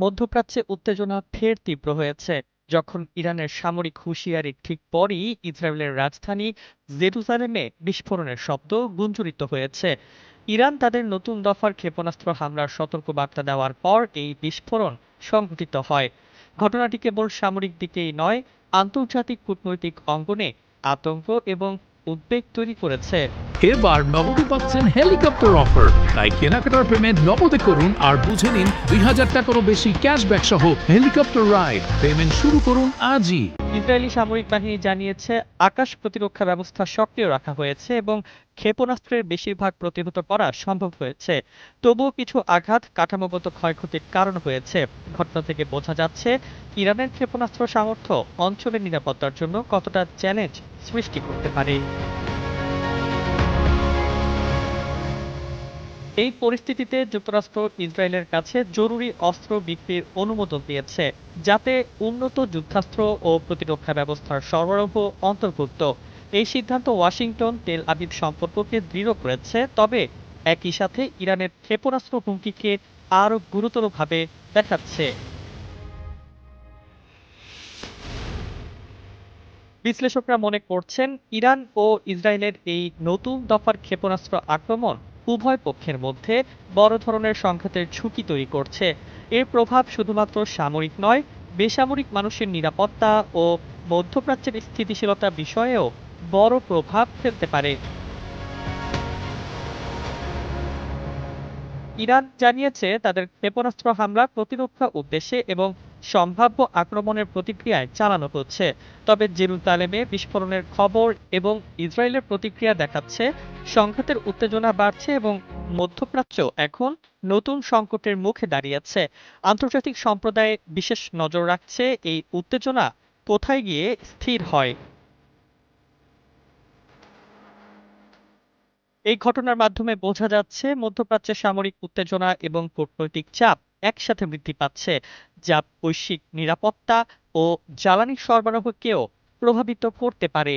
মধ্যপ্রাচ্যে উত্তেজনা ফের তীব্র হয়েছে যখন ইরানের সামরিক হুঁশিয়ারির ঠিক পরই ইসরায়েলের রাজধানী জেরুজালেমে বিস্ফোরণের শব্দ গুঞ্জরিত হয়েছে। ইরান তাদের নতুন দফার ক্ষেপণাস্ত্র হামলার সতর্কবার্তা দেওয়ার পর এই বিস্ফোরণ সংঘটিত হয়। ঘটনাটি কেবল সামরিক দিকেই নয়, আন্তর্জাতিক কূটনৈতিক অঙ্গনে আতঙ্ক এবং উদ্বেগ তৈরি করেছে। এবার নগদে পাচ্ছেন হেলিকপ্টার অফার, তাই কেনাকাটার পেমেন্ট নগদে করুন আর বুঝে নিন ২,০০০ টাকারও বেশি ক্যাশব্যাক সহ হেলিকপ্টার রাইড। পেমেন্ট শুরু করুন আজই। ইসরায়েলি সামরিক বাহিনী জানিয়েছে আকাশ প্রতিরক্ষা ব্যবস্থা সক্রিয় রাখা হয়েছে এবং ক্ষেপণাস্ত্রের বেশিরভাগ প্রতিহত করা সম্ভব হয়েছে। তবুও কিছু আঘাত কাঠামোগত ক্ষয়ক্ষতির কারণ হয়েছে। ঘটনা থেকে বোঝা যাচ্ছে ইরানের ক্ষেপণাস্ত্র সামর্থ্য অঞ্চলের নিরাপত্তার জন্য কতটা চ্যালেঞ্জ সৃষ্টি করতে পারে। এই পরিস্থিতিতে যুক্তরাষ্ট্র ইসরায়েলের কাছে জরুরি অস্ত্র বিক্রির অনুমোদন দিয়েছে, যাতে উন্নত যুদ্ধাস্ত্র ও প্রতিরক্ষা ব্যবস্থার সরবরাহ অন্তর্ভুক্ত। এই সিদ্ধান্ত ওয়াশিংটন তেল আবিব সম্পর্ককে দৃঢ় করেছে, তবে একই সাথে ইরানের ক্ষেপণাস্ত্র হুমকিকে আরও গুরুতরভাবে দেখাচ্ছে। বিশ্লেষকরা মনে করছেন ইরান ও ইসরায়েলের এই নতুন দফার ক্ষেপণাস্ত্র আক্রমণ উভয় পক্ষের মধ্যে বড় ধরনের সংঘাতের ঝুঁকি তৈরি করছে। এর প্রভাব শুধুমাত্র সামরিক নয়, বেসামরিক মানুষের নিরাপত্তা ও মধ্যপ্রাচ্যের স্থিতিশীলতা বিষয়েও বড় প্রভাব ফেলতে পারে। ইরান জানিয়েছে তাদের ক্ষেপণাস্ত্র হামলা প্রতিরক্ষা উদ্দেশ্যে এবং সম্ভাব্য আক্রমণের প্রতিক্রিয়ায় চালানো হচ্ছে। তবে জেরুজালেমে বিস্ফোরণের খবর এবং ইসরায়েলের প্রতিক্রিয়া দেখাচ্ছে সংঘাতের উত্তেজনা বাড়ছে এবং মধ্যপ্রাচ্য এখন নতুন সংকটের মুখে দাঁড়িয়েছে। আন্তর্জাতিক সম্প্রদায় বিশেষ নজর রাখছে এই উত্তেজনা কোথায় গিয়ে স্থির হয়। এই ঘটনার মাধ্যমে বোঝা যাচ্ছে মধ্যপ্রাচ্যে সামরিক উত্তেজনা এবং কূটনৈতিক চাপ একসাথে বৃদ্ধি পাচ্ছে, যা বৈশ্বিক নিরাপত্তা ও জ্বালানি সরবরাহকেও প্রভাবিত করতে পারে।